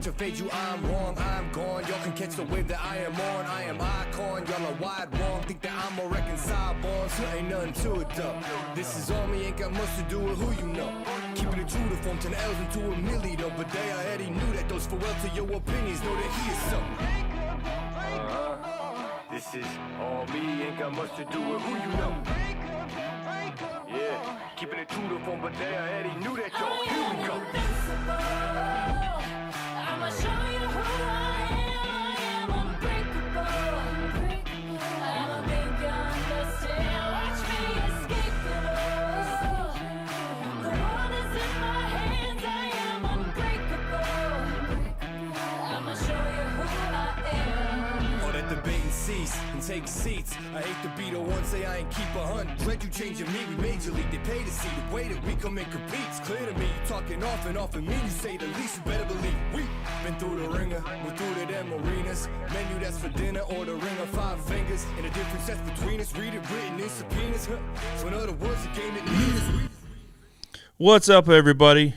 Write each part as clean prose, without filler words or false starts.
To fade you, I'm wrong, I'm gone. Y'all can catch the wave that I am on. I am icon, y'all are wide wrong. Think that I'm a reconciled bond, so ain't nothing to it though. This is on me, ain't got much to do with who you know. Keeping it true to form 10 L's into a milli though. But they already knew that those farewell to your opinions, know that he is something. This is all me, ain't got much to do with who you know. Yeah, keeping it true to form, but they already knew that though. Here we go. I'ma show you who I am unbreakable. I'ma make you understand. Watch me escape it all. The world is in my hands, I am unbreakable. I'ma show you who I am. All that debate and cease and take seats. I hate to be the one say I ain't keep 100. Dread you changing me, we major league. They pay to see the way that we come and compete. It's clear to me, you talking off and me. You say the least, you better believe we been through the ringer, we're through to them arenas. Menu that's for dinner or the ring of 5 fingers. And the difference that's between us, read it written in subpoenas. So in other words, the game that needs us. What's up, everybody?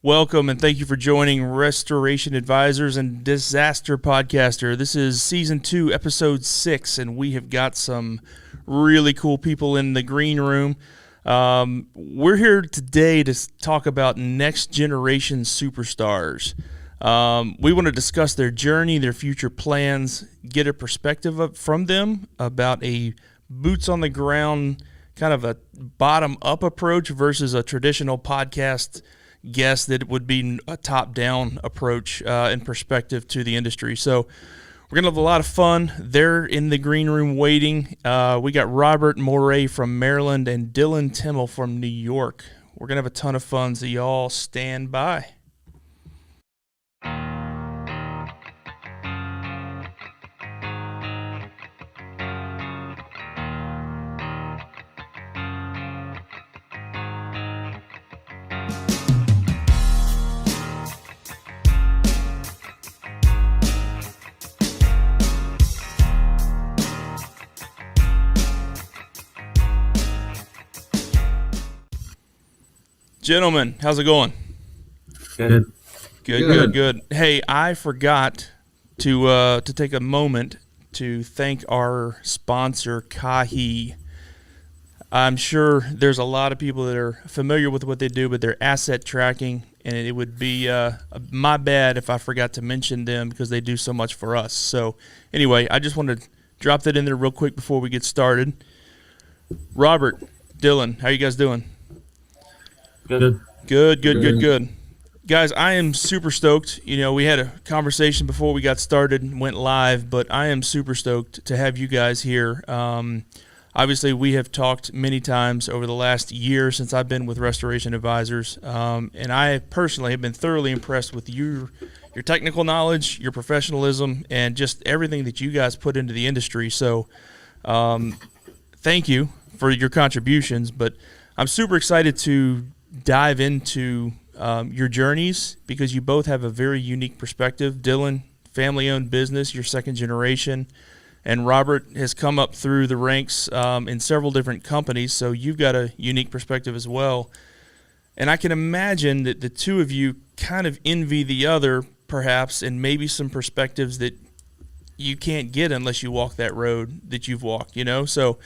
Welcome and thank you for joining Restoration Advisors and Disaster Podcaster. This is Season 2, Episode 6, and we have got some really cool people in the green room. We're here today to talk about next generation superstars. We want to discuss their journey, their future plans, get a perspective from them about a boots on the ground, kind of a bottom up approach versus a traditional podcast guest that would be a top down approach in perspective to the industry. So we're going to have a lot of fun. They're in the green room waiting. We got Robert Moré from Maryland and Dylan Timmel from New York. We're going to have a ton of fun, so y'all stand by. Gentlemen, how's it going? Good. Good. Hey, I forgot to take a moment to thank our sponsor, Kahi. I'm sure there's a lot of people that are familiar with what they do, but they're asset tracking, and it would be my bad if I forgot to mention them because they do so much for us. So anyway, I just wanted to drop that in there real quick before we get started. Robert, Dylan, how you guys doing? Good. Good. Guys, I am super stoked. You know, we had a conversation before we got started and went live, but I am super stoked to have you guys here. Obviously, we have talked many times over the last year since I've been with Restoration Advisors, and I personally have been thoroughly impressed with your technical knowledge, your professionalism, and just everything that you guys put into the industry. So thank you for your contributions, but I'm super excited to dive into your journeys because you both have a very unique perspective. Dylan, family-owned business, you're second generation, and Robert has come up through the ranks in several different companies, so you've got a unique perspective as well. And I can imagine that the two of you kind of envy the other, perhaps, and maybe some perspectives that you can't get unless you walk that road that you've walked, you know? So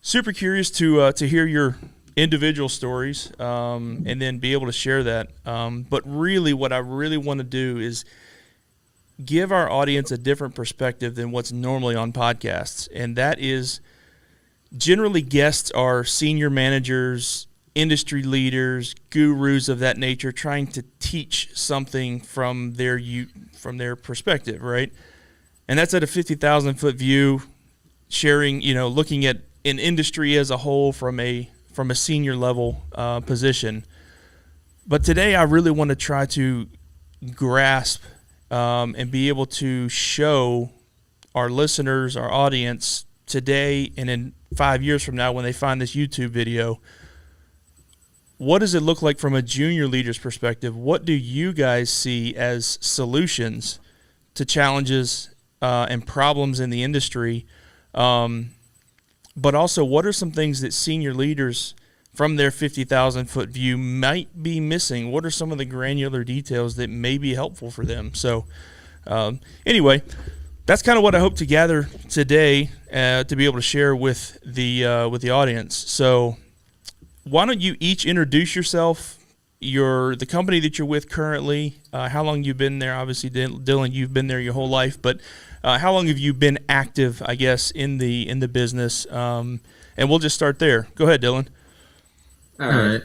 super curious to hear your individual stories and then be able to share that. But really what I really want to do is give our audience a different perspective than what's normally on podcasts. And that is generally guests are senior managers, industry leaders, gurus of that nature trying to teach something from their perspective, right? And that's at a 50,000 foot view, sharing, you know, looking at an industry as a whole from a senior level position. But today I really want to try to grasp and be able to show our listeners, our audience today and in 5 years from now when they find this YouTube video, what does it look like from a junior leader's perspective? What do you guys see as solutions to challenges and problems in the industry? But also, what are some things that senior leaders from their 50,000-foot view might be missing? What are some of the granular details that may be helpful for them? So anyway, that's kind of what I hope to gather today to be able to share with the audience. So why don't you each introduce yourself, the company that you're with currently, how long you've been there. Obviously, Dylan, you've been there your whole life, but how long have you been active, I guess, in the business? And we'll just start there. Go ahead, Dylan. All right.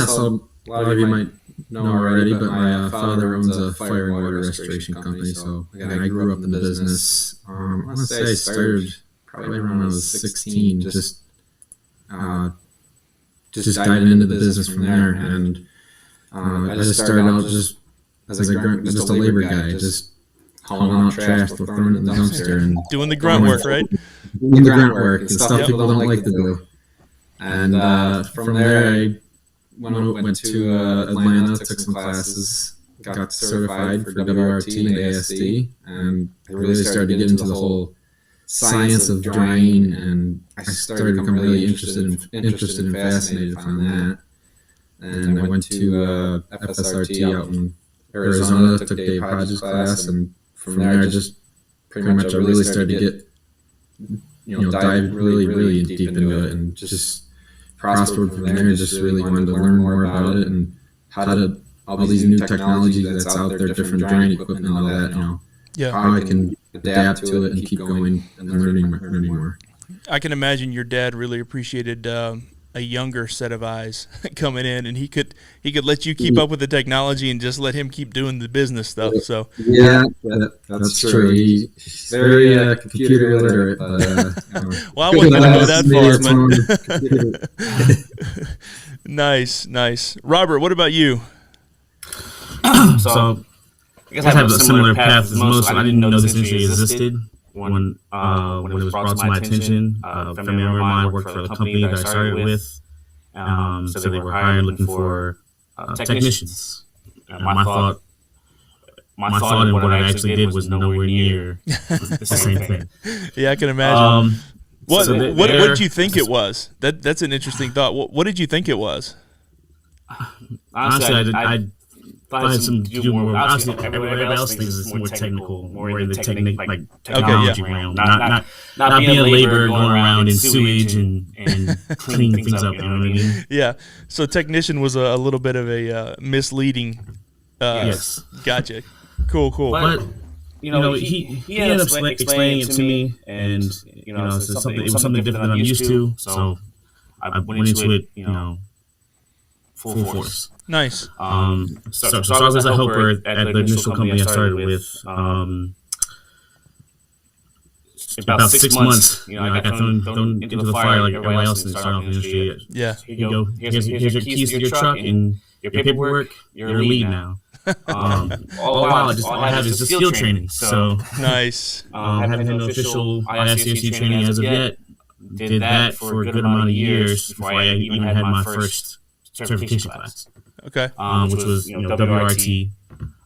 So a lot of you might know already, but my father owns a fire and water restoration company. So again, I grew up in the business. I want to say I started probably around when I was 16, just diving into the business from there. And I just started out just as a labor guy, just hauling out trash, throwing it in the dumpster, and doing the grunt work, right? Doing the grunt work and stuff people don't like to do. And from there, I went to Atlanta, took some classes, got certified for WRT and ASD, and I really started to get into the whole science of drying, and I started to become really interested and fascinated from that. And I went to FSRT out in Arizona, took a project class, and from there, I just pretty much I really started to get, dive really deep into it, and just prospered from there. Just really wanted to learn more about it and how to all these new technologies that's out there, different drying equipment, and all that. How I can adapt to it and keep going and learning more. I can imagine your dad really appreciated a younger set of eyes coming in, and he could let you keep up with the technology and just let him keep doing the business stuff. So that's true. He's very computer illiterate. But, well, I wouldn't go that far, but nice. Robert, what about you? So I guess I have a similar path as most. I didn't know this industry existed when it was brought to my attention. A family member of mine worked for the company that I started with. So they were hired looking for technicians. My thought and what I actually did was nowhere near the same thing. Yeah, I can imagine. What did you think it was? That's an interesting thought. What did you think it was? Honestly, I thought it had some to do more. Obviously, everybody else thinks it's more technical, more in the technology realm. Not being a laborer going around in sewage and cleaning things up. You know what I mean? Yeah. So technician was a little bit of a misleading. Yes. Gotcha. Cool. But he ended up explaining it to me, and it was something different than I'm used to. So I went into it, full force. Nice. So I was a helper at the initial company I started with. About 6 months, I got thrown into the fire like everybody else in the startup industry. Yeah. Here you go. Here's your keys to your truck and your paperwork. You're a lead now. All I have is just skill training. So nice. Haven't had no official ISCSU training as of yet. Did that for a good amount of years before I even had my first certification class. Okay. Which was WRT.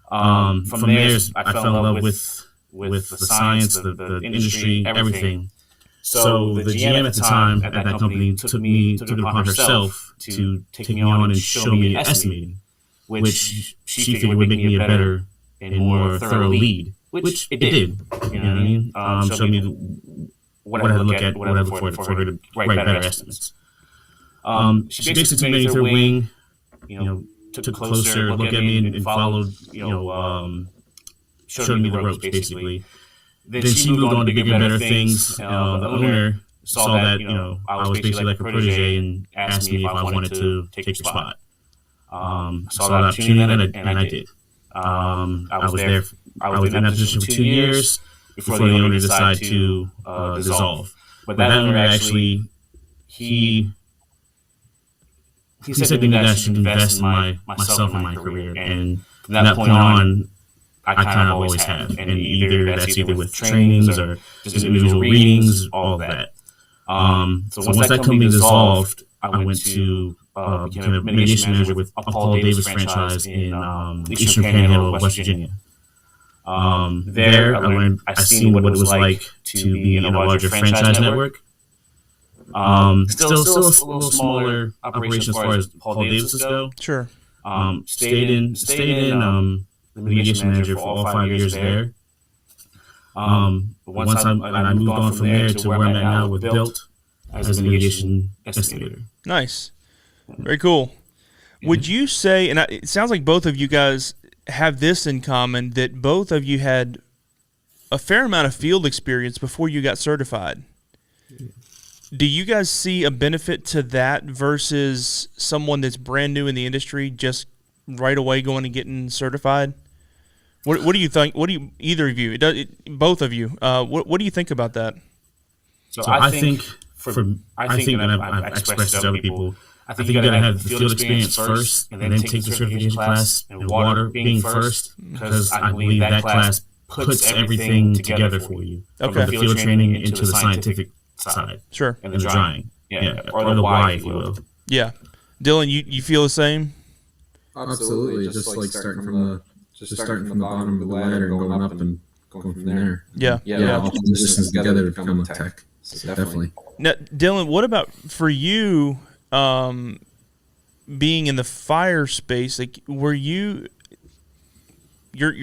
From there, I fell in love with the science, the industry, everything. So the GM at the time at that company took it upon herself to take me on and show me estimating, which she figured would make me a better and more thorough lead, which it did. You know what I mean? Showed me what I had to look at, what I had to look for her to write better estimates. She basically took me through her wing, took a closer look at me and followed, showed me the ropes basically. Then she moved on to bigger and better things. The owner saw that, I was basically like a protege and asked me if I wanted to take your spot. I saw the opportunity and I did. I was in that position for 2 years before the owner decided to dissolve. But that owner actually, he said to me that I should invest in myself and my career. And from that point on, I kind of always have. And that's either with trainings or just individual readings, all of that. So once that company dissolved, I went to became a mitigation manager with Paul Davis franchise in Eastern Panhandle of West Virginia. There, I seen what it was like to be in a larger franchise network. Still a little smaller operation as far as Paul Davis's go. Sure. Stayed in the mitigation manager for all 5 years there. But once I moved on from there to where I'm at now with Built as a mitigation estimator. Nice. Very cool. Would you say, and it sounds like both of you guys have this in common, that both of you had a fair amount of field experience before you got certified. Do you guys see a benefit to that versus someone that's brand new in the industry just right away going and getting certified? What do you think? What do you, either of you, both of you, what do you think about that? So I think, and I've expressed to other people, I think you got to have the field experience first, and then take the certification class, and water being first, because I believe that class puts everything together for you. Okay. From the field training into the scientific side. Sure. And the drying. Yeah. Or the why, if you will. Yeah. Dylan, you feel the same? Absolutely. Just like starting from the bottom of the ladder and going up and going from there. Yeah. All positions together to become a tech. So definitely. Now, Dylan, what about for you, being in the fire space? Like, were you're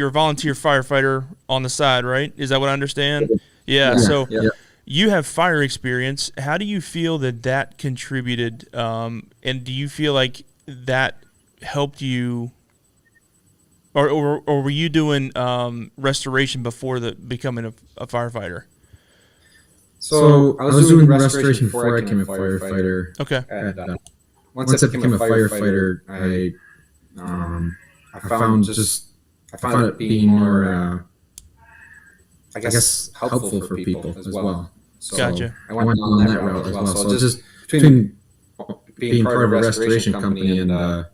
a volunteer firefighter on the side, right? Is that what I understand? Yeah. So you have fire experience. How do you feel that contributed? And do you feel like that helped you, or were you doing restoration before becoming a firefighter? So I was doing restoration before I became a firefighter. Okay. And, once I became a firefighter, I found it being more, I guess, helpful for people as well. So Gotcha. I went on that route as well. So just between being part of a restoration company and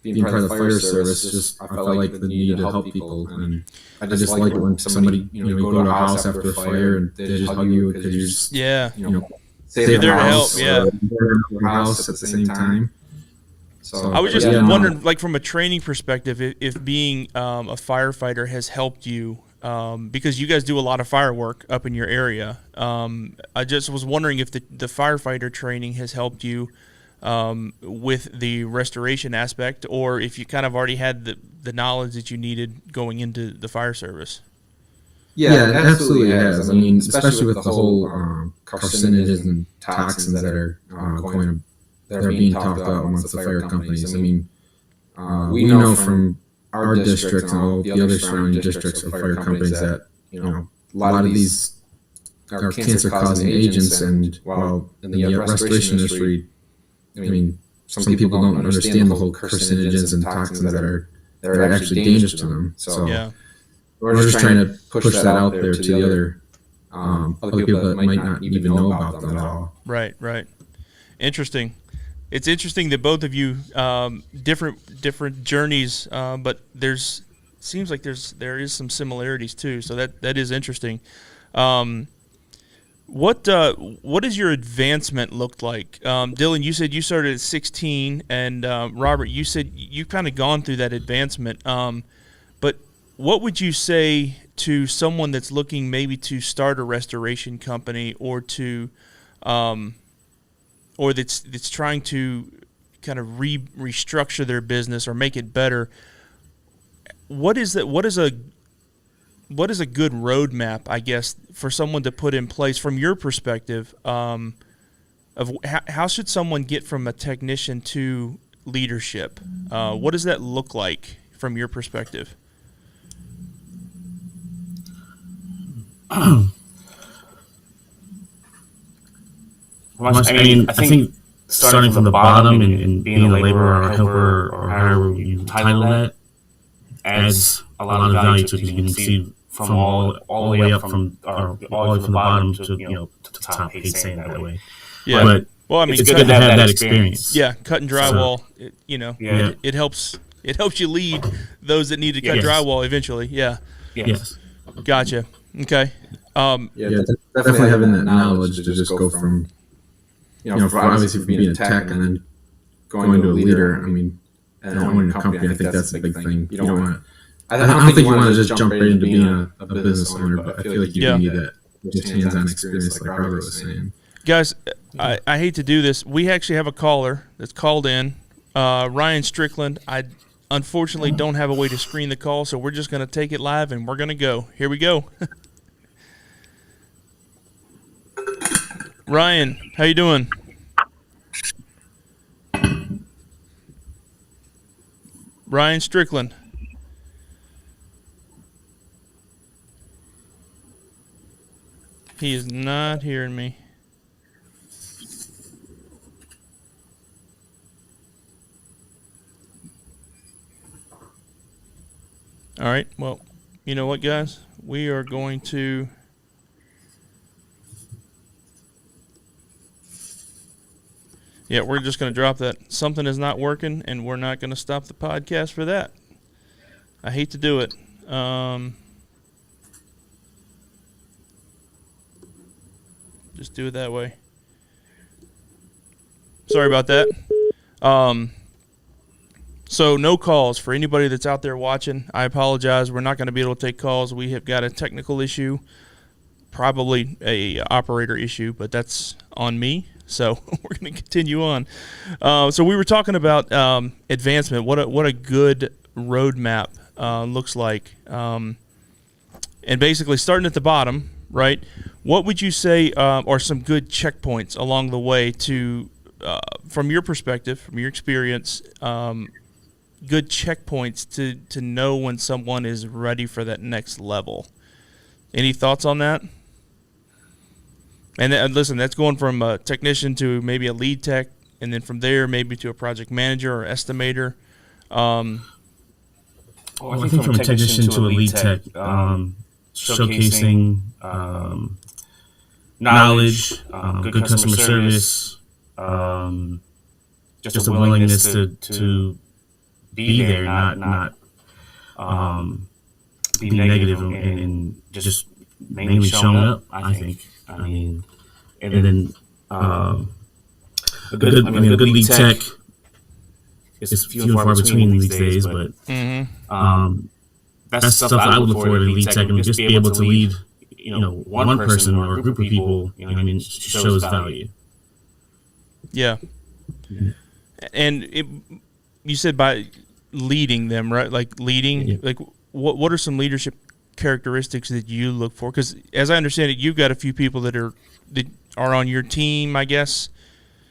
being part of the fire service, I felt like the need to help people, and I just like it when somebody, you go to a house after a fire and they just hug you because you just, save their house, help, their house at the same time. So I was just wondering, like from a training perspective, if being a firefighter has helped you, because you guys do a lot of firework up in your area. I just was wondering if the firefighter training has helped you with the restoration aspect, or if you kind of already had the knowledge that you needed going into the fire service. Yeah, it absolutely has. I mean, especially with the whole carcinogens and toxins that are that are being talked about amongst the fire companies. I mean, we know from our district and all the other surrounding districts of fire companies that a lot of these are cancer-causing agents, and while in the restoration industry, I mean, some people don't understand the whole carcinogens and toxins that are actually dangerous to them. So we're just trying to push that out there to the other people that might not even know about them at all. Right. Interesting. It's interesting that both of you different journeys, but seems like there is some similarities too. So that is interesting. What does your advancement look like? Dylan, you said you started at 16, and Robert, you said you've kind of gone through that advancement. But what would you say to someone that's looking maybe to start a restoration company, or to or that's trying to kind of restructure their business or make it better? What is a good roadmap, I guess, for someone to put in place from your perspective, of how should someone get from a technician to leadership? What does that look like from your perspective? I think starting from the bottom and being a laborer or helper or however you title that adds a lot of value to it, because you can see from all the way up from the bottom to to the top. I hate saying it that way. Yeah. But well, I mean, it's good to have that experience. Yeah, cut and drywall. It helps. It helps you lead those that need to cut drywall eventually. Yeah. Yes. Gotcha. Okay. Definitely having that knowledge to just go from, obviously being a tech and then going to a leader. I mean, and owning a company, I think that's a big thing. You don't want to. I don't think you want to just jump right into being a business owner, but I feel like you need that just hands-on experience, like Robert was saying. Guys, I hate to do this. We actually have a caller that's called in, Ryan Strickland. I unfortunately don't have a way to screen the call, so we're just going to take it live and we're going to go. Here we go. Ryan, how you doing? Ryan Strickland. He is not hearing me. All right. Well, you know what, guys? We are going to... Yeah, we're just going to drop that. Something is not working, and we're not going to stop the podcast for that. I hate to do it. Just do it that way. Sorry about that. So no calls for anybody that's out there watching. I apologize. We're not going to be able to take calls. We have got a technical issue, probably a operator issue, but that's on me. So we're going to continue on. So we were talking about advancement. What a good roadmap looks like, and basically starting at the bottom, right? What would you say are some good checkpoints along the way to, from your perspective, from your experience, good checkpoints to know when someone is ready for that next level? Any thoughts on that? And listen, that's going from a technician to maybe a lead tech, and then from there maybe to a project manager or estimator. I think from a technician to a lead tech, showcasing knowledge, good customer service, just a willingness to be there, not be negative, and just mainly showing up, I think. I mean, and then a good lead tech is few and far between these days, but that's stuff I would look for in a lead tech. I mean, just be able to lead, one person or a group of people, I mean, shows value. Yeah. And you said by leading them, right? Like leading, Yeah. like what are some leadership characteristics that you look for? Because as I understand it, you've got a few people that are on your team, I guess.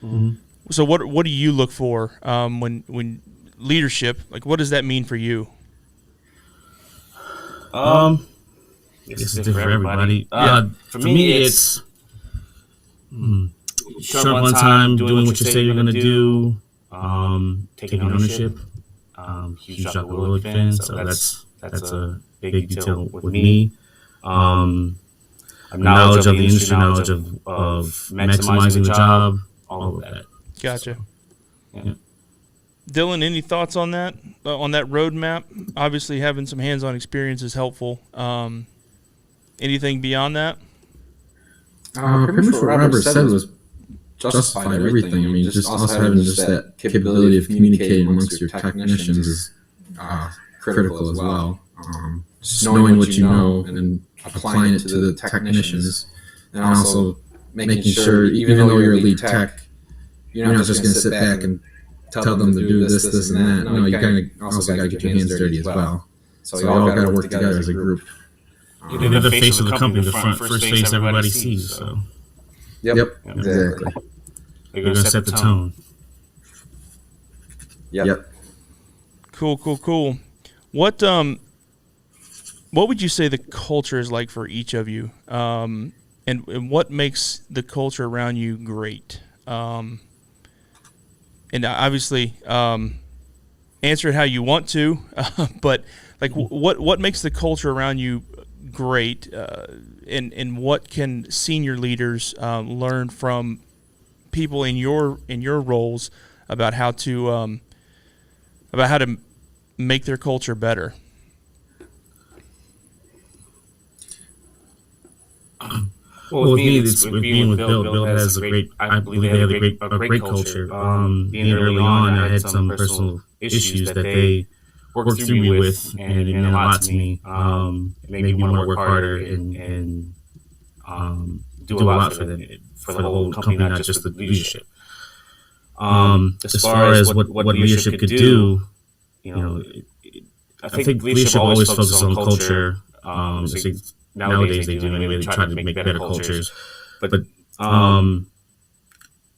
Mm-hmm. So what do you look for when leadership? Like, what does that mean for you? It's different for everybody. For me, it's showing up on time, doing what you say you're going to do, taking ownership. Huge job with Will Finn, so that's a big detail with me. Knowledge of the industry, knowledge of maximizing the job, all of that. Gotcha. Yeah. Dylan, any thoughts on that roadmap? Obviously, having some hands-on experience is helpful. Anything beyond that? Pretty much what Robert said was justified everything. I mean, just also having just that capability of communicating amongst your technicians is critical as well. Just knowing what you know and applying it to the technicians, and also making sure, even though you're a lead tech, you're not just going to sit back and tell them to do this, and that. No, you kind of also got to get your hands dirty as well. So you all got to work together as a group. They're the face of the company, the first face everybody sees. So. Yep, exactly. They're going to set the tone. Yep. Cool. What would you say the culture is like for each of you, and what makes the culture around you great? And obviously, answer it how you want to, but like, what makes the culture around you great, and what can senior leaders learn from people in your roles about how to make their culture better? Well, with me, it's with being with Bill. Bill has a great, I believe they have a great culture. Being early on, I had some personal issues that they worked through me with, and it meant a lot to me. It made me want to work harder and do a lot for them, for the whole company, not just the leadership. As far as what leadership could do, I think leadership always focuses on culture. Nowadays they do anyway. They try to make better cultures, but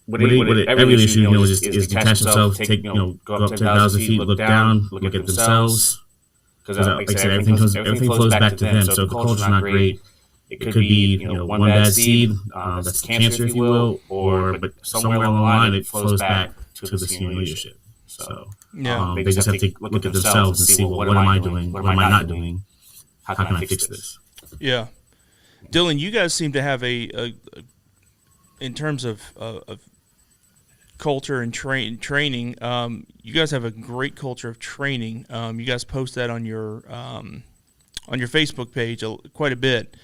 every leadership is detach themselves, go up 10,000 feet, look down, look at themselves. Because like I said, everything flows back to them. So if the culture's not great, it could be one bad seed that's cancer, if you will, but somewhere along the line it flows back to the senior leadership. So they just have to look at themselves and see, well, what am I doing? What am I not doing? How can I fix this? Yeah, Dylan, you guys seem to have a in terms of culture and training. You guys have a great culture of training. You guys post that on your Facebook page quite a bit.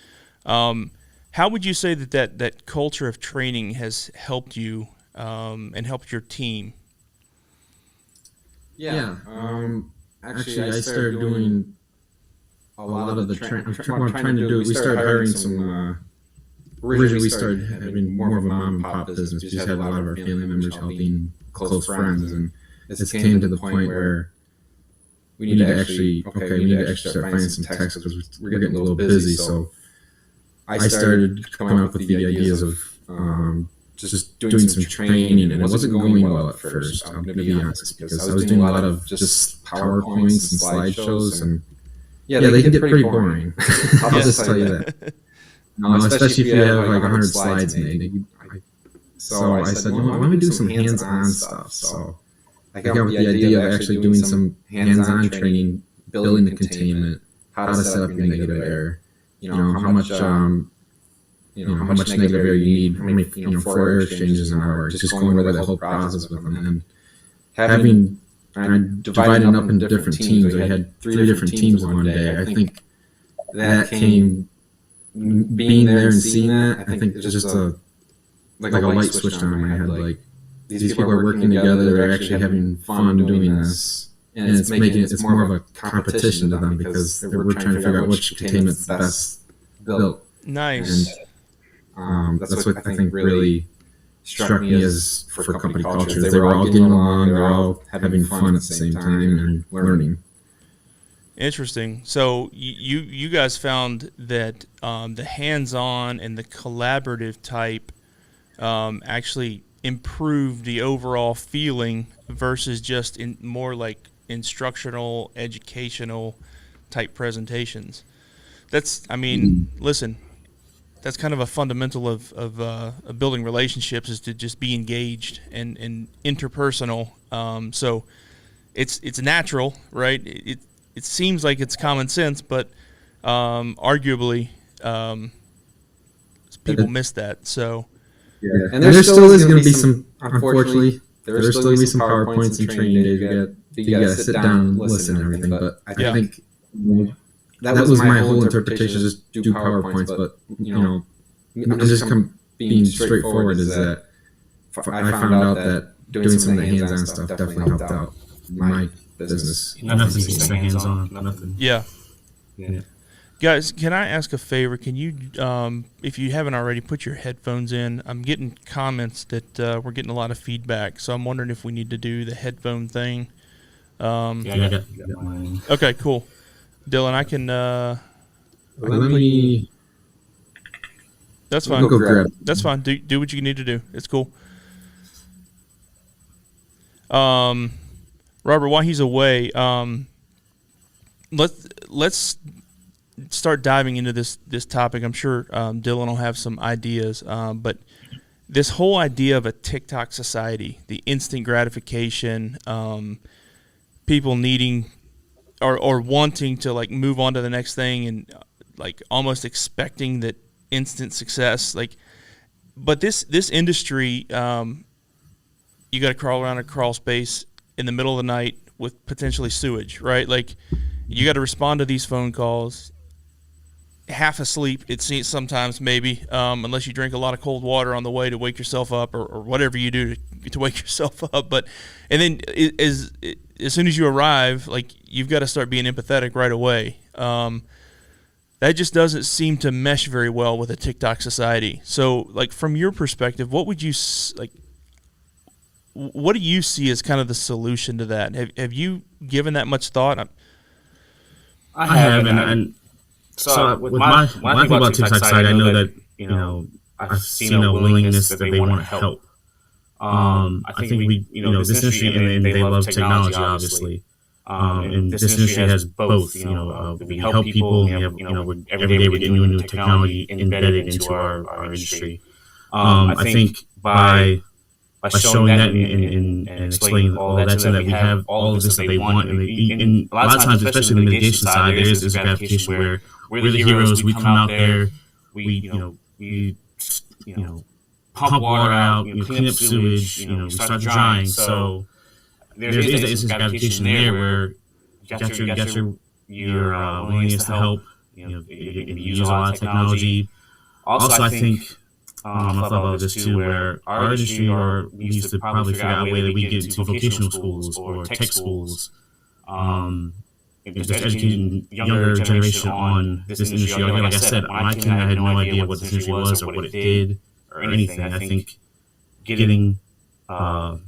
How would you say that culture of training has helped you and helped your team? Yeah. Actually, I started doing a lot of the training. We started hiring some. Originally, we started having more of a mom and pop business. We just had a lot of our family members helping close friends, and it came to the point where we need to actually start finding some techs because we're getting a little busy. So I started coming up with the ideas of just doing some training, and it wasn't going well at first. I'm going to be honest, because I was doing a lot of just PowerPoints and slideshows, and they can get pretty boring. I'll just tell you that. No, especially if you have like 100 slides made. So I said, why don't we do some hands-on stuff? So I came up with the idea of actually doing some hands-on training, building the containment, how to set up your negative air, how much negative air you need, how many 4 air exchanges an hour, just going over that whole process with them. And having dividing up into different teams, I had 3 different teams in one day. I think that came. Being there and seeing that, I think it's just a light switched on in my head. Like, these people are working together, they're actually having fun doing this, and it's more of a competition to them because we're trying to figure out which containment's best built. Nice. And that's what I think really struck me as for company culture. They were all getting along, they're all having fun at the same time and learning. Interesting. So you guys found that the hands-on and the collaborative type actually improved the overall feeling versus just in more like instructional, educational type presentations. Listen, that's kind of a fundamental of building relationships, is to just be engaged and interpersonal. So it's natural, right? It seems like it's common sense, but arguably people miss that. So and there still is going to be some. Unfortunately, there's still going to be some PowerPoints and training days. You got to sit down and listen and everything. But I think that was my whole interpretation: just do PowerPoints. But I'm just being straightforward. Is that I found out that doing some of the hands-on stuff definitely helped out my business. Nothing beats the hands-on. Nothing. Yeah. Guys, can I ask a favor? Can you, if you haven't already, put your headphones in? I'm getting comments that we're getting a lot of feedback, so I'm wondering if we need to do the headphone thing. I got mine. Okay, cool. Dylan, I can. Let me. That's fine. Go grab. That's fine. Do what you need to do. It's cool. Robert, while he's away, let's start diving into this topic. I'm sure Dylan will have some ideas, but this whole idea of a TikTok society, the instant gratification, people needing or wanting to like move on to the next thing and like almost expecting that instant success, but this industry, you got to crawl around a crawl space in the middle of the night with potentially sewage, right? Like, you got to respond to these phone calls half asleep, it seems sometimes, maybe, unless you drink a lot of cold water on the way to wake yourself up or whatever you do to wake yourself up. And then as soon as you arrive, like, you've got to start being empathetic right away. that just doesn't seem to mesh very well with a TikTok society. So, like, from your perspective, what would you like? What do you see as kind of the solution to that? Have you given that much thought? I have, and so with when I think about TikTok side, I know that I've seen a willingness that they want to help. I think we this industry and they love technology, obviously. And this industry has both. We help people. And we have every day we're getting new technology embedded into our industry. I think by showing that and explaining all that to them, that we have all of this that they want, and a lot of times, especially the mitigation side, there is this gratification where we're the heroes. We come out there, we pump water out, clean up sewage, we start drying. So there is this gratification there where you got your willingness to help. You use a lot of technology. Also, I think I thought about this too, where our industry needs to probably figure out a way that we get into vocational schools or tech schools, just educating younger generation on this industry. Like I said, when I came, I had no idea what this industry was or what it did or anything. I think getting the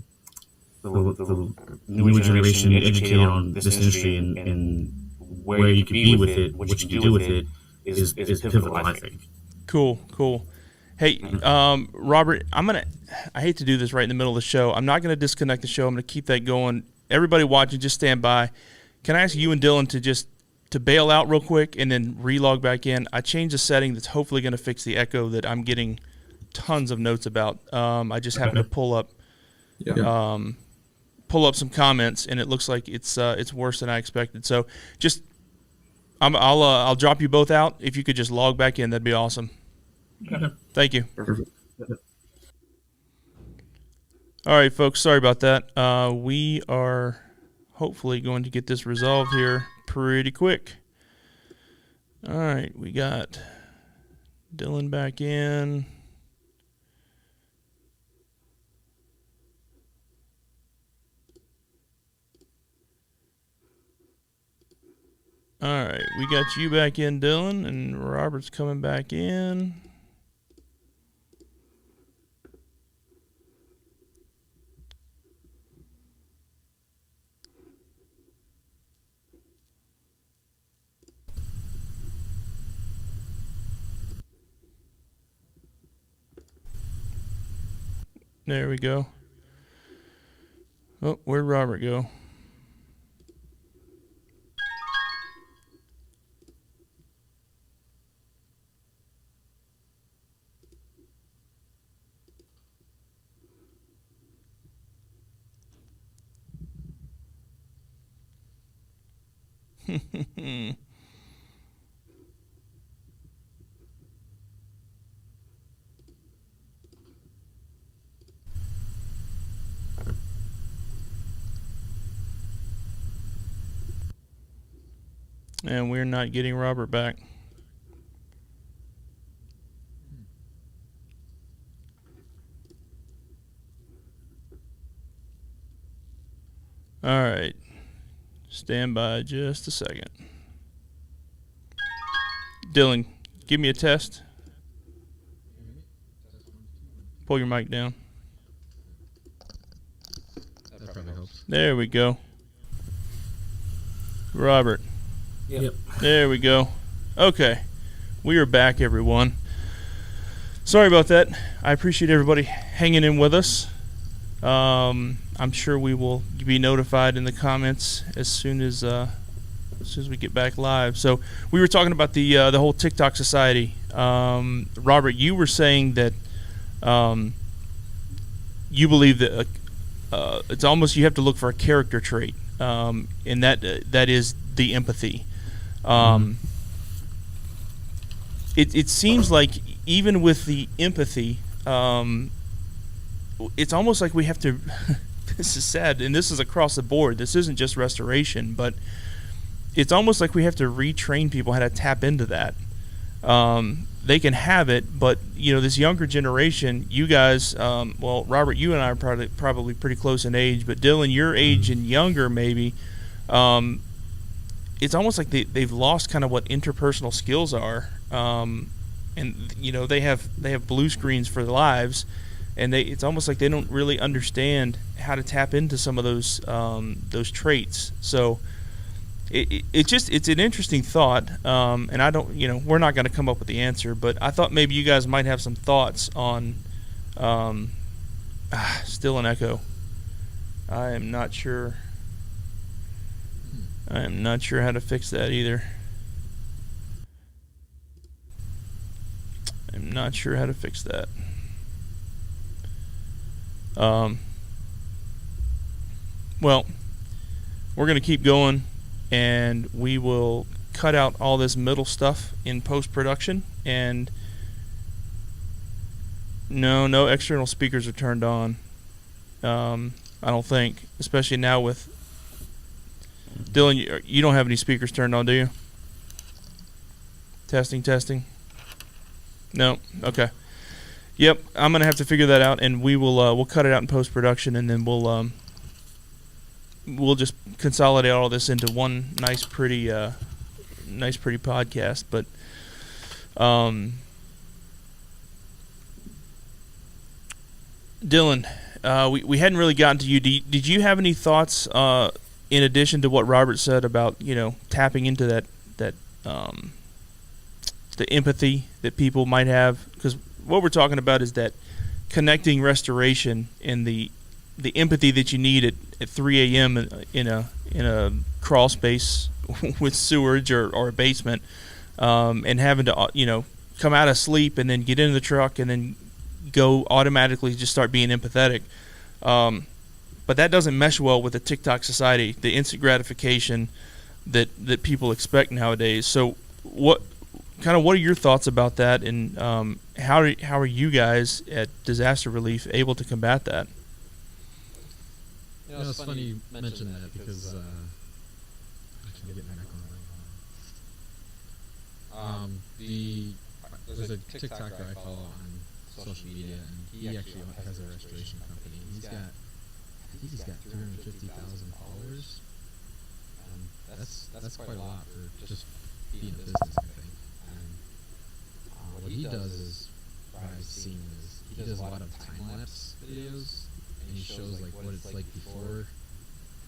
newer generation educated on this industry and where you can be with it, what you can do with it, is pivotal, I think. Cool. Hey, Robert, I hate to do this right in the middle of the show. I'm not going to disconnect the show. I'm going to keep that going. Everybody watching, just stand by. Can I ask you and Dylan to bail out real quick and then relog back in? I changed a setting that's hopefully going to fix the echo that I'm getting tons of notes about. I just happened to pull up some comments, and it looks like it's worse than I expected. So just I'll drop you both out. If you could just log back in, that'd be awesome. Thank you. Perfect. All right, folks. Sorry about that. We are hopefully going to get this resolved here pretty quick. All right, we got Dylan back in. All right, we got you back in, Dylan, and Robert's coming back in. There we go. Oh, where'd Robert go? And we're not getting Robert back. All right. Stand by just a second. Dylan, give me a test. Pull your mic down. That probably helps. There we go. Robert. Yep. There we go. Okay. We are back, everyone. Sorry about that. I appreciate everybody hanging in with us. I'm sure we will be notified in the comments as soon as we get back live. So we were talking about the whole TikTok society. Robert, you were saying that you believe that it's almost you have to look for a character trait, and that is the empathy. It seems like even with the empathy, it's almost like we have to. This is sad, and this is across the board. This isn't just restoration, but it's almost like we have to retrain people how to tap into that. They can have it, but this younger generation, you guys, well, Robert, you and I are probably pretty close in age, but Dylan, your age and younger maybe, it's almost like they've lost kind of what interpersonal skills are. And they have blue screens for their lives, and it's almost like they don't really understand how to tap into some of those traits. So it's an interesting thought, and I don't we're not going to come up with the answer, but I thought maybe you guys might have some thoughts on. Still an echo. I am not sure how to fix that either. I'm not sure how to fix that. Well, we're going to keep going, and we will cut out all this middle stuff in post-production. And no external speakers are turned on. I don't think, especially now with Dylan. You don't have any speakers turned on, do you? Testing. No. Okay. Yep. I'm gonna have to figure that out, and we'll cut it out in post production, and then we'll just consolidate all this into one nice pretty podcast. But Dylan, we hadn't really gotten to you. Did you have any thoughts in addition to what Robert said about tapping into that the empathy that people might have? Because what we're talking about is that connecting restoration and the empathy that you need at 3 a.m. in a crawl space with sewage or a basement, and having to come out of sleep and then get into the truck and then go automatically just start being empathetic. But that doesn't mesh well with the TikTok society, the instant gratification that people expect nowadays. So what are your thoughts about that, and how are you guys at Disaster Relief able to combat that? It's funny you mention that because actually I'm getting back on there's a TikToker I follow on social media, and he actually has a restoration company. He's got 350,000 followers, and that's quite a lot for just being a business, I think. And what he does is, what I've seen is, he does a lot of time-lapse videos, and he shows like what it's like before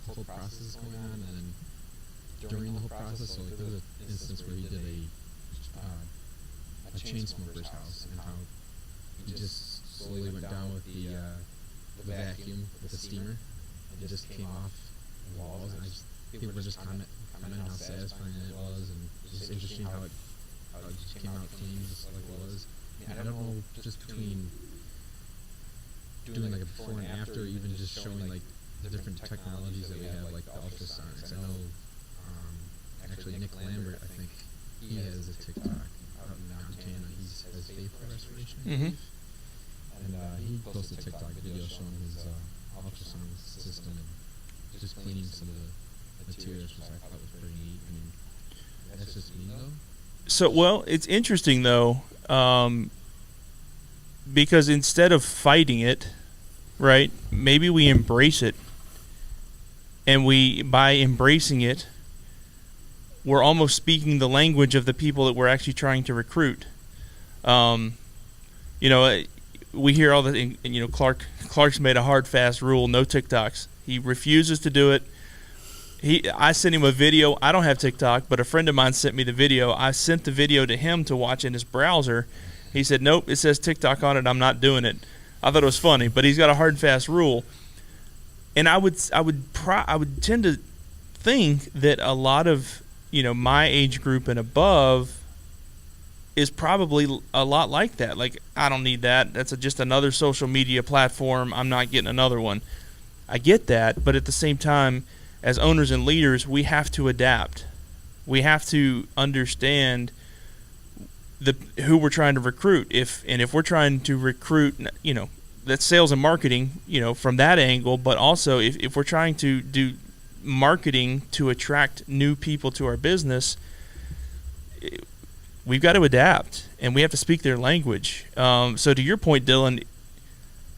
the whole process is going on, and then during the whole process. So like there was an instance where he did a chain smoker's house, and how he just slowly went down with the vacuum, with the steamer, and it just came off the walls, and people were just commenting how satisfying it was, and just interesting how it just came out clean, just like it was. I don't know, just between doing like a before and after, even just showing like the different technologies that we have, like the ultrasonics. I know, actually Nick Lambert, I think he has a TikTok out in Montana. He has vapor restoration, I believe. And he posted a TikTok video showing his ultrasonic system and just cleaning some of the materials, which I thought was pretty neat. I mean, that's just me though. So, well, it's interesting though, because instead of fighting it, right, maybe we embrace it, and by embracing it, we're almost speaking the language of the people that we're actually trying to recruit. We hear all the, Clark's made a hard, fast rule: no TikToks. He refuses to do it. I sent him a video. I don't have TikTok, but a friend of mine sent me the video. I sent the video to him to watch in his browser. He said, nope, it says TikTok on it. I'm not doing it. I thought it was funny, but he's got a hard and fast rule. And I would tend to think that a lot of, my age group and above is probably a lot like that. Like, I don't need that. That's just another social media platform. I'm not getting another one. I get that, but at the same time, as owners and leaders, we have to adapt. We have to understand who we're trying to recruit. If we're trying to recruit, that's sales and marketing, from that angle. But also, if we're trying to do marketing to attract new people to our business, we've got to adapt, and we have to speak their language. So to your point, Dylan,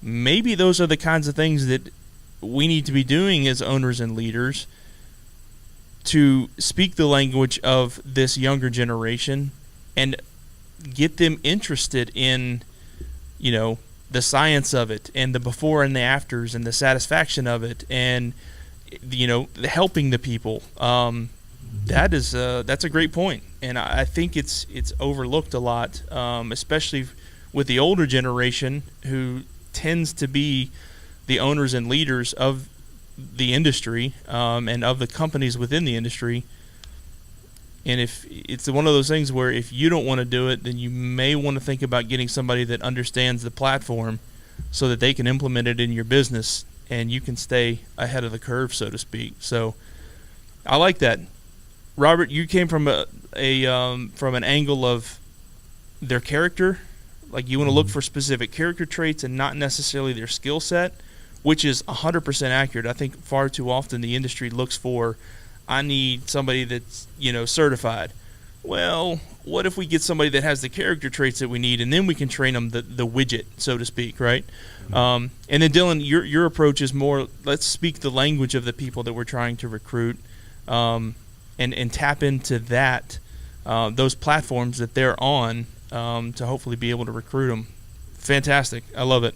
maybe those are the kinds of things that we need to be doing as owners and leaders, to speak the language of this younger generation and get them interested in, the science of it and the before and the afters and the satisfaction of it and, helping the people. That's a great point, and I think it's overlooked a lot, especially with the older generation who tends to be the owners and leaders of the industry and of the companies within the industry. And if it's one of those things where if you don't want to do it, then you may want to think about getting somebody that understands the platform so that they can implement it in your business and you can stay ahead of the curve, so to speak. So I like that. Robert, you came from from an angle of their character. Like you want to look for specific character traits and not necessarily their skill set, which is 100% accurate. I think far too often the industry looks for, I need somebody that's, certified. Well, what if we get somebody that has the character traits that we need, and then we can train them the widget, so to speak, right? And then, Dylan, your approach is more, let's speak the language of the people that we're trying to recruit, and tap into that, those platforms that they're on, to hopefully be able to recruit them. Fantastic. I love it.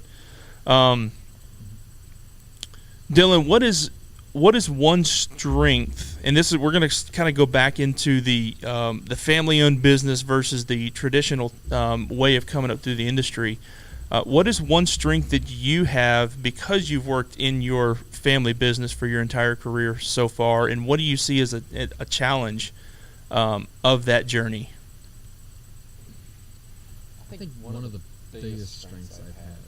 Dylan, what is one strength? And this is, we're going to kind of go back into the family-owned business versus the traditional way of coming up through the industry. What is one strength that you have because you've worked in your family business for your entire career so far, and what do you see as a challenge of that journey? I think one of the biggest strengths I have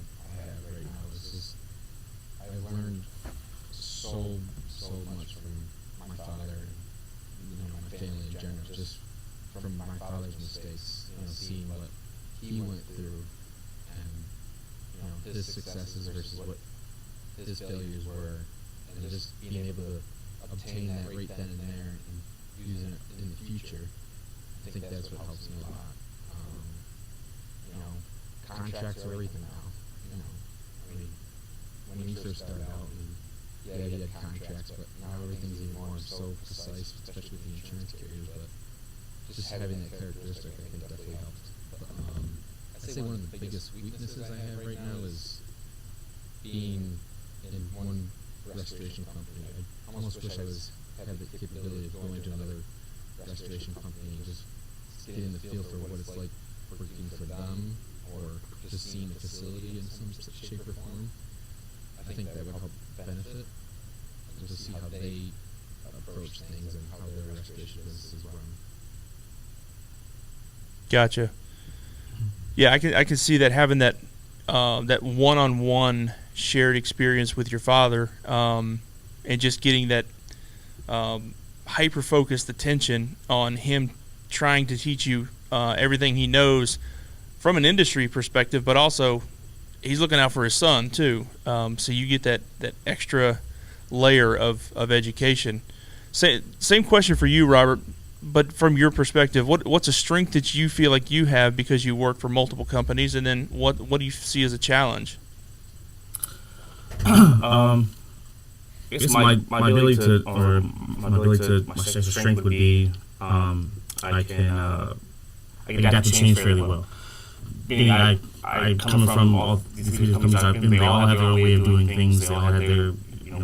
right now is just I've learned so much from my father and my family in general, just from my father's mistakes, seeing what he went through and his successes versus what his failures were, and just being able to obtain that right then and there and using it in the future. I think that's what helps me a lot. Contracts are everything now. I mean, when you first started out, you had contracts, but now everything's even more so precise, especially with the insurance carriers. But just having that characteristic, I think, definitely helped. But I'd say one of the biggest weaknesses I have right now is being in one restoration company. I almost wish I had the capability of going to another restoration company and just getting the feel for what it's like working for them, or just seeing the facility in some shape or form. I think that would help benefit, just to see how they approach things and how their restoration business is run. Gotcha. Yeah, I can see that, having that that one-on-one shared experience with your father, and just getting that hyper-focused attention on him trying to teach you everything he knows from an industry perspective, but also he's looking out for his son too. So you get that extra layer of education. Same question for you, Robert, but from your perspective, what's a strength that you feel like you have because you work for multiple companies, and then what do you see as a challenge? I guess my ability to, or my strength would be, I can adapt to change fairly well. Being I come from all these companies I've been, they all have their own way of doing things. They all have their,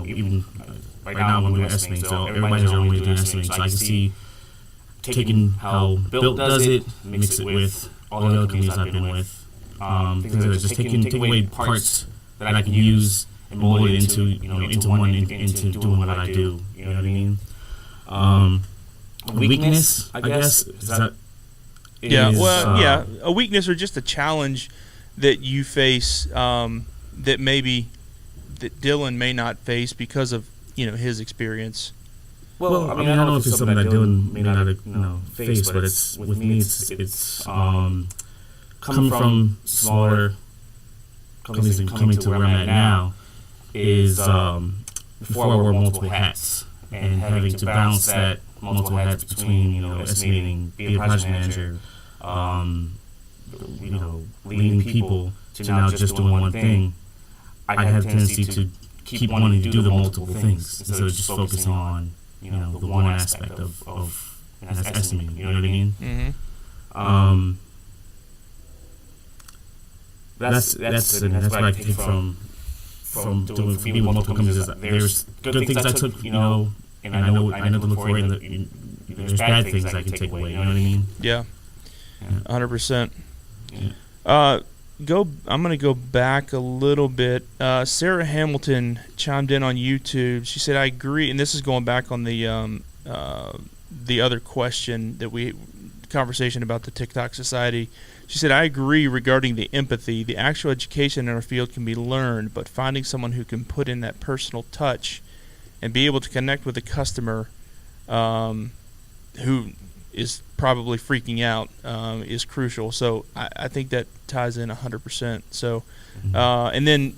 even right now when we're doing estimating, so everybody has their own way of doing estimating. So I can see taking how Built does it, mix it with all the other companies I've been with. Things like that, just taking away parts that I can use and mold it into, into doing what I do. You know what I mean? Weakness, I guess, is that. A weakness or just a challenge that you face that maybe that Dylan may not face because of his experience. Well, I mean, I don't know if it's something that Dylan may not face, but it's with me. It's coming from smaller companies and coming to where I'm at now is before I wore multiple hats and having to balance that multiple hats between estimating, being a project manager, leading people to now just doing one thing. I had a tendency to keep wanting to do the multiple things instead of just focusing on the one aspect of estimating. You know what I mean? Mm-hmm. That's what I take from doing being with multiple companies. Is that there's good things I took, and I know to look for it, and there's bad things I can take away. You know what I mean? Yeah. 100%. Yeah. I'm going to go back a little bit. Sarah Hamilton chimed in on YouTube. She said, "I agree," and this is going back on the other question conversation about the TikTok Society. She said, "I agree regarding the empathy. The actual education in our field can be learned, but finding someone who can put in that personal touch and be able to connect with a customer who is probably freaking out is crucial." So I think that ties in 100%. So, and then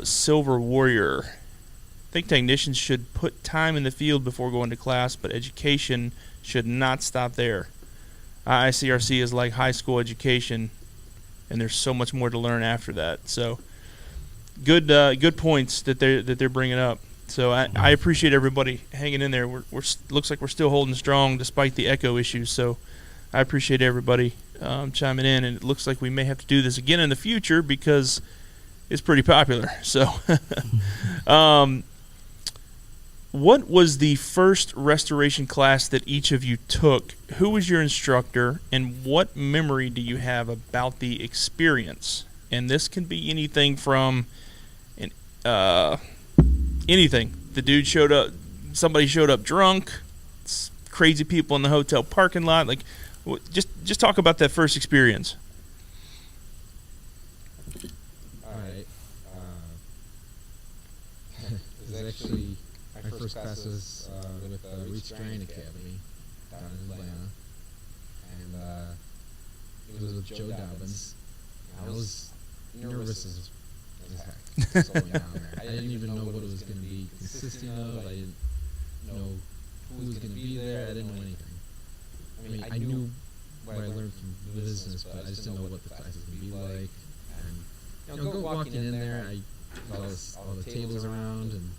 Silver Warrior, I think technicians should put time in the field before going to class, but education should not stop there. ICRC is like high school education, and there's so much more to learn after that. So, good points that they're bringing up. So I appreciate everybody hanging in there. We're looks like we're still holding strong despite the echo issues. So I appreciate everybody chiming in, and it looks like we may have to do this again in the future because it's pretty popular. So, what was the first restoration class that each of you took? Who was your instructor, and what memory do you have about the experience? And this can be anything from anything. The dude showed up, somebody showed up drunk, crazy people in the hotel parking lot. Like, just talk about that first experience. All right. It was actually my first class was with the Roots Drying Academy down in Atlanta, and it was with Joe Dobbins. I was nervous as heck. So down there. I didn't even know what it was going to be consisting of. I didn't know who was going to be there. I didn't know anything. I mean, I knew what I learned from the business, but I just didn't know what the class was going to be like. And walking in there, I all the tables around, and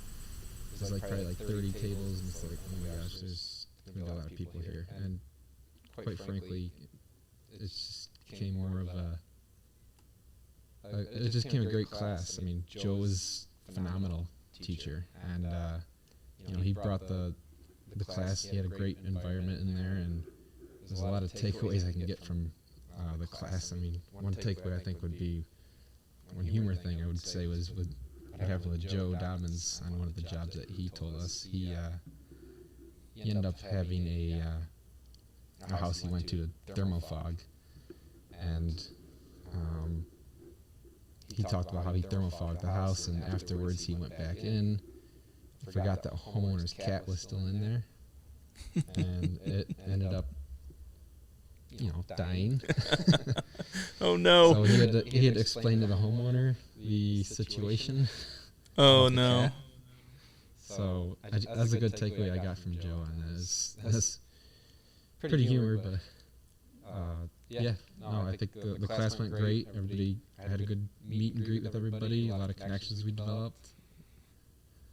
there's probably 30 tables, and it's like, oh my gosh, there's going to be a lot of people here. And quite frankly, it just became more of it just became a great class. I mean, Joe was a phenomenal teacher, and he brought the class. He had a great environment in there, and there's a lot of takeaways I can get from the class. I mean, one takeaway I think would be one humor thing I would say was what happened with Joe Dobbins on one of the jobs that he told us. He ended up having a house he went to a thermofog, and he talked about how he thermofogged the house, and afterwards he went back in, forgot that homeowner's cat was still in there, and it ended up, dying. Oh no! So he had to explain to the homeowner the situation. Oh no! Cat. So that's a good takeaway I got from Joe on that. That's pretty humor, but I think the class went great. Everybody had a good meet and greet with everybody. A lot of connections we developed.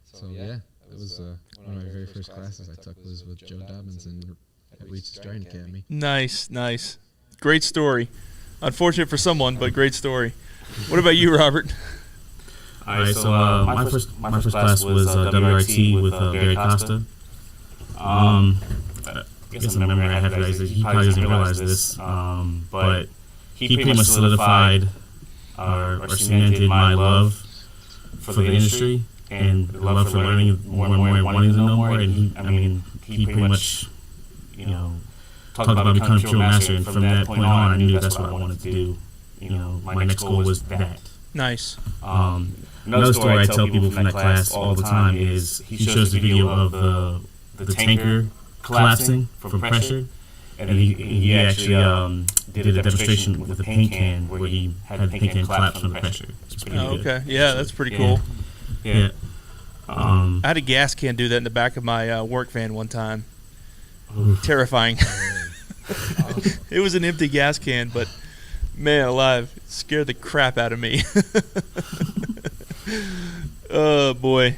So it was one of my very first classes I took was with Joe Dobbins at Reach's Drying Academy. Nice. Great story. Unfortunate for someone, but great story. What about you, Robert? All right, so my first class was WRT with Barry Costa. I guess the memory I have is that he probably doesn't realize this, but he pretty much solidified or cemented my love for the industry and the love for learning more and more and wanting to know more. And he pretty much, talked about becoming a pure master. And from that point on, I knew that's what I wanted to do. My next goal was that. Nice. Another story I tell people from that class all the time is he shows the video of the tanker collapsing from pressure, and he actually did a demonstration with a paint can where he had the paint can collapse from the pressure. It's pretty good. Okay, yeah, that's pretty cool. Yeah. I had a gas can do that in the back of my work van one time. Terrifying. It was an empty gas can, but man alive, it scared the crap out of me. Oh boy.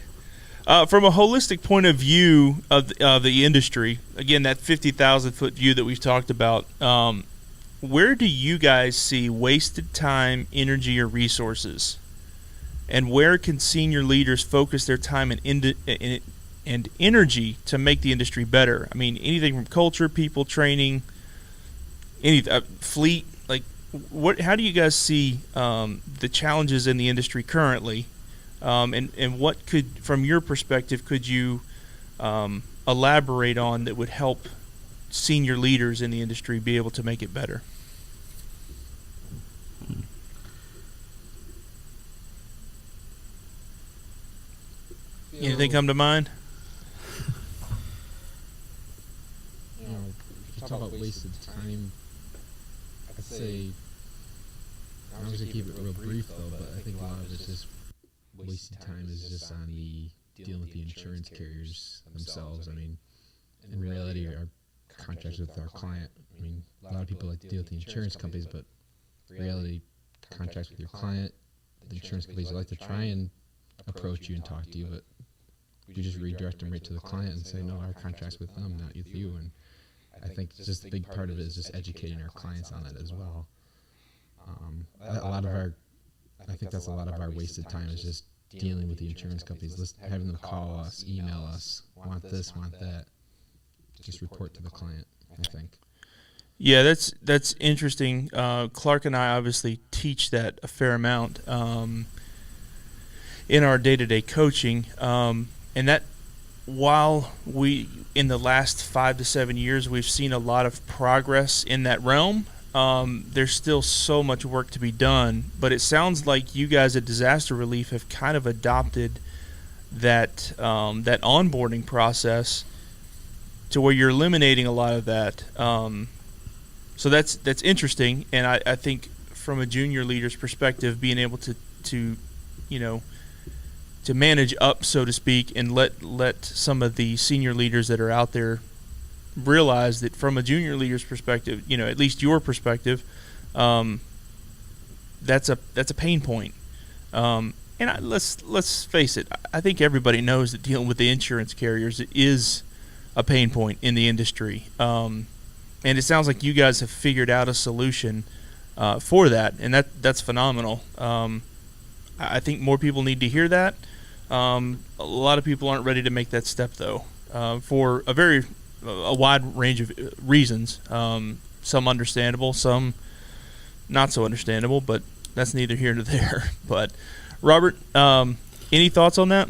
From a holistic point of view of the industry, again, that 50,000-foot view that we've talked about, where do you guys see wasted time, energy, or resources? And where can senior leaders focus their time and energy to make the industry better? I mean, anything from culture, people, training, fleet. Like, how do you guys see the challenges in the industry currently? And what could, from your perspective, could you elaborate on that would help senior leaders in the industry be able to make it better? Anything come to mind? You know, if you talk about wasted time, I'd say, I'm just gonna keep it real brief though, but I think a lot of it's just wasted time is just on the dealing with the insurance carriers themselves. I mean, in reality, our contracts with our client, I mean, a lot of people like to deal with the insurance companies, but in reality, contracts with your client, the insurance companies like to try and approach you and talk to you, but you just redirect them right to the client and say, no, our contract's with them, not with you. And I think just a big part of it is just educating our clients on it as well. I think that's a lot of our wasted time is just dealing with the insurance companies, having them call us, email us, want this, want that. Just report to the client, I think. Yeah, that's interesting. Clark and I obviously teach that a fair amount in our day-to-day coaching. And that while we, in the last 5 to 7 years, we've seen a lot of progress in that realm, there's still so much work to be done. But it sounds like you guys at Disaster Relief have kind of adopted that onboarding process to where you're eliminating a lot of that. So that's interesting, and I think from a junior leader's perspective, being able to manage up, so to speak, and let some of the senior leaders that are out there realize that from a junior leader's perspective, at least your perspective, that's a pain point. And let's face it, I think everybody knows that dealing with the insurance carriers is a pain point in the industry. And it sounds like you guys have figured out a solution for that, and that's phenomenal. I think more people need to hear that. A lot of people aren't ready to make that step, though, for a wide range of reasons. Some understandable, some not so understandable, but that's neither here nor there. But Robert, any thoughts on that?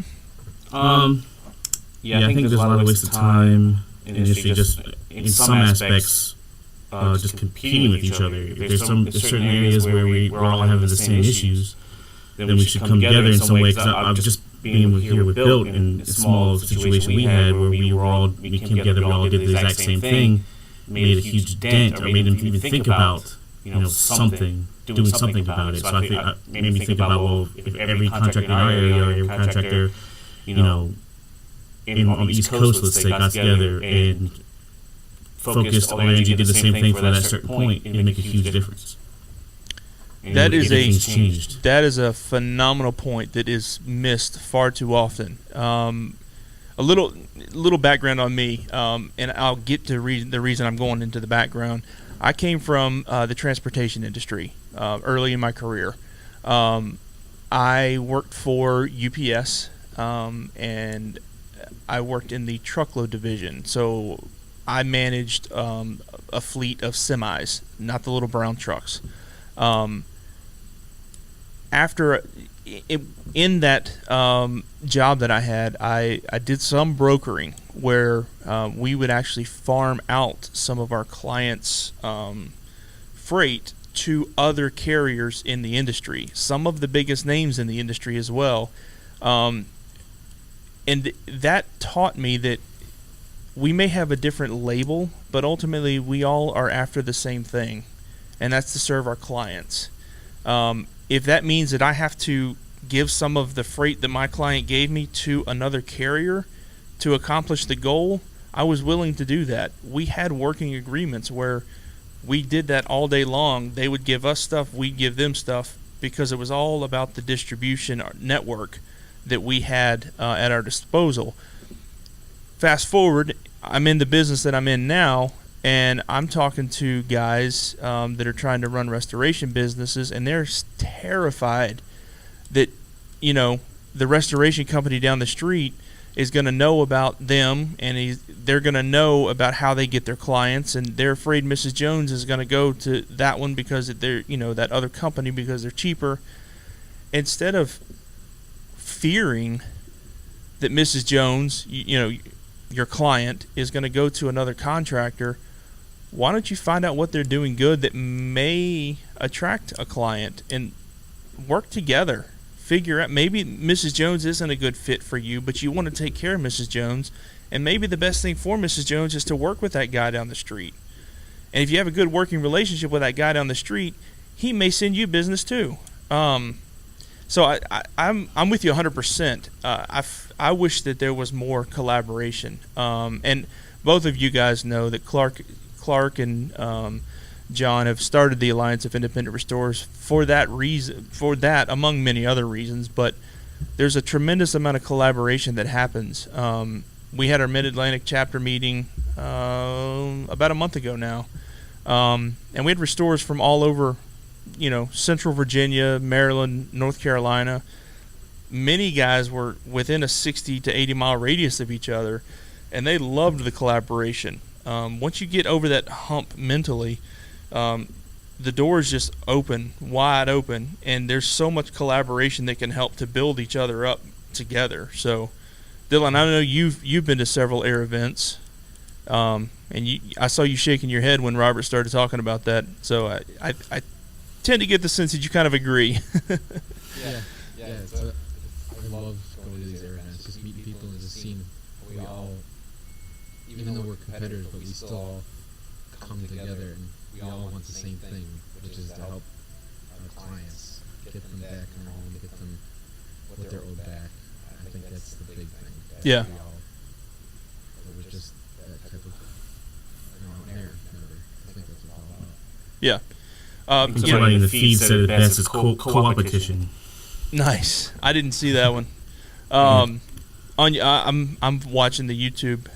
Yeah, I think there's a lot of wasted time in the industry, just in some aspects, just competing with each other. There's certain areas where we're all having the same issues, then we should come together in some way. Because I've just been here with Bill in a small situation we had where we came together, we all did the exact same thing, made a huge dent, or made them even think about doing something about it. So I think made me think about, well, if every contractor in our area or every contractor, on the East Coast, let's say, got together and focused all their energy, did the same thing for that certain point, it'd make a huge difference. And that is a phenomenal point that is missed far too often. A little background on me, and I'll get to the reason I'm going into the background. I came from the transportation industry early in my career. I worked for UPS, and I worked in the truckload division. So I managed a fleet of semis, not the little brown trucks. In that job that I had, I did some brokering where we would actually farm out some of our clients' freight to other carriers in the industry, some of the biggest names in the industry as well. And that taught me that we may have a different label, but ultimately we all are after the same thing, and that's to serve our clients. If that means that I have to give some of the freight that my client gave me to another carrier to accomplish the goal, I was willing to do that. We had working agreements where we did that all day long. They would give us stuff, we'd give them stuff, because it was all about the distribution network, that we had at our disposal. Fast forward, I'm in the business that I'm in now, and I'm talking to guys that are trying to run restoration businesses, and they're terrified that, the restoration company down the street is going to know about them, and they're going to know about how they get their clients, and they're afraid Mrs. Jones is going to go to that one because they're, that other company because they're cheaper. Instead of fearing that Mrs. Jones, your client, is going to go to another contractor, why don't you find out what they're doing good that may attract a client and work together? Figure out, maybe Mrs. Jones isn't a good fit for you, but you want to take care of Mrs. Jones, and maybe the best thing for Mrs. Jones is to work with that guy down the street. And if you have a good working relationship with that guy down the street, he may send you business too. So I'm with you 100%. I wish that there was more collaboration. And both of you guys know that Clark and John have started the Alliance of Independent Restorers for that reason, among many other reasons, but there's a tremendous amount of collaboration that happens. We had our Mid-Atlantic chapter meeting about a month ago now, and we had restorers from all over, Central Virginia, Maryland, North Carolina. Many guys were within a 60 to 80 mile radius of each other, and they loved the collaboration. Once you get over that hump mentally, the doors just wide open, and there's so much collaboration that can help to build each other up together. So, Dylan, I know you've been to several AIR events, and I saw you shaking your head when Robert started talking about that. So I tend to get the sense that you kind of agree. Yeah. I love going to these AIR events, just meeting people and just seeing we all, even though we're competitors, but we still all come together and we all want the same thing, which is to help our clients get them back in their home, get them what they're owed back. I think that's the big thing. Yeah. It was just that type of AIR member. I think that's what it's all about. Yeah. Somebody in the feed said it best. It's co-opetition. Nice. I didn't see that one. I'm watching the YouTube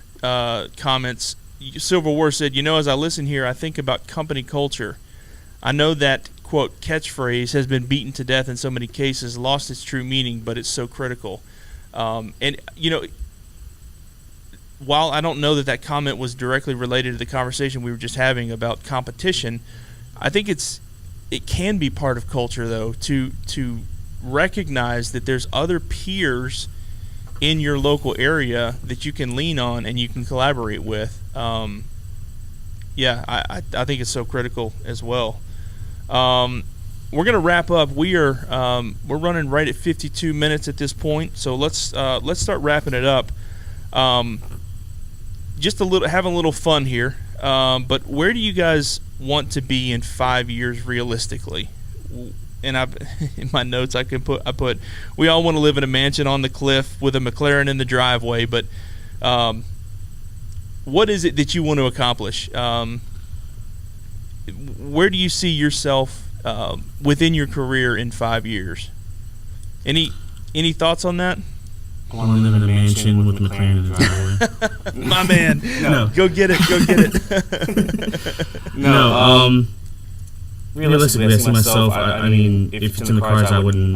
comments. Silver War said, as I listen here, I think about company culture. I know that, quote, catchphrase has been beaten to death in so many cases, lost its true meaning, but it's so critical. And while I don't know that comment was directly related to the conversation we were just having about competition, I think it can be part of culture, though, to recognize that there's other peers in your local area that you can lean on and you can collaborate with. I think it's so critical as well. We're gonna wrap up. We're running right at 52 minutes at this point, so let's start wrapping it up. Just having a little fun here. But where do you guys want to be in 5 years realistically? And in my notes I put we all want to live in a mansion on the cliff with a McLaren in the driveway, but what is it that you want to accomplish? Where do you see yourself within your career in 5 years? Any thoughts on that? I want to live in a mansion with a McLaren in the driveway. My man, No. Go get it. No. Realistically, I see myself. I mean, if it's in the cards, I wouldn't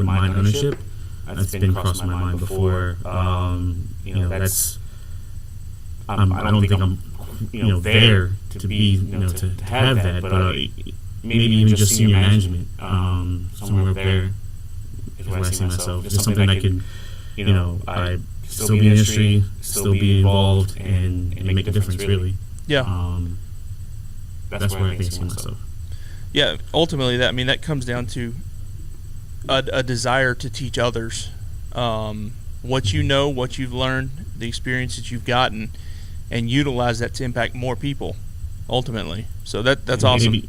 mind ownership. That's been crossing my mind before. That's. I don't think I'm, there to be, to have that. But maybe even just senior management, somewhere up there, is where I see myself. Just something I could, I still be in the industry, still be involved, and make a difference. Really. Yeah. That's where I think I see myself. Yeah, ultimately, that comes down to a desire to teach others what you know, what you've learned, the experience that you've gotten, and utilize that to impact more people, ultimately. So that's awesome.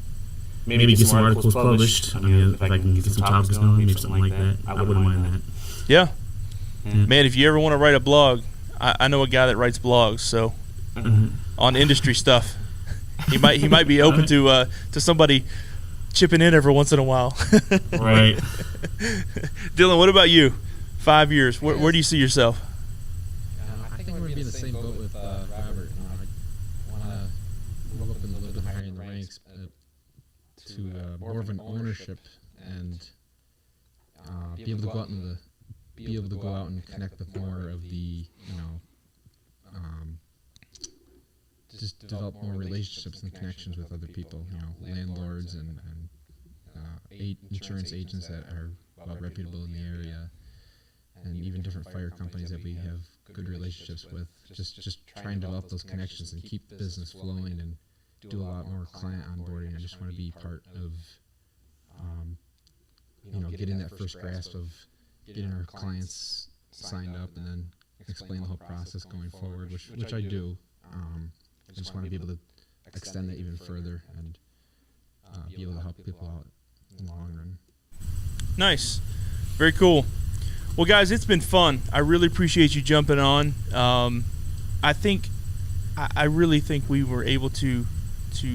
Maybe get some articles published. I mean, if I can get some topics going, maybe something like that. I wouldn't mind that. Yeah. Man, if you ever want to write a blog, I know a guy that writes blogs, so on industry stuff. He might be open to somebody chipping in every once in a while. Right. Dylan, what about you? 5 years. Where do you see yourself? I think I'm going to be in the same boat with Robert. I want to move up a little bit higher in the ranks to more of an ownership and be able to go out and connect with more of the, just develop more relationships and connections with other people, landlords and insurance agents that are well reputable in the area, and even different fire companies that we have good relationships with. Just try and develop those connections and keep business flowing and do a lot more client onboarding. I just want to be part of, getting that first grasp of getting our clients signed up and then explain the whole process going forward, which I do. I just want to be able to extend that even further and be able to help people out in the long run. Nice. Very cool. Well, guys, it's been fun. I really appreciate you jumping on. I really think we were able to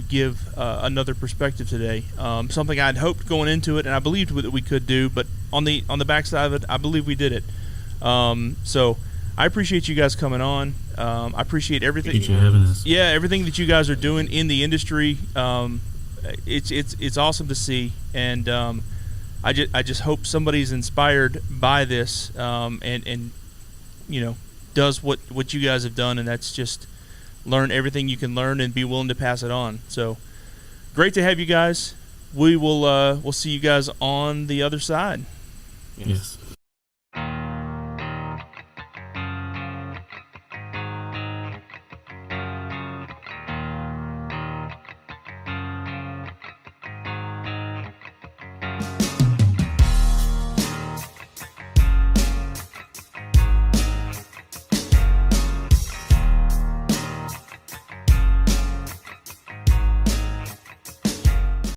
give another perspective today. Something I'd hoped going into it, and I believed that we could do, but on the backside of it, I believe we did it. So I appreciate you guys coming on. I appreciate everything. Thank you for having us. Yeah, everything that you guys are doing in the industry. It's awesome to see, and I just hope somebody's inspired by this, and does what you guys have done, and that's just learn everything you can learn and be willing to pass it on. So great to have you guys. We'll see you guys on the other side. Yes.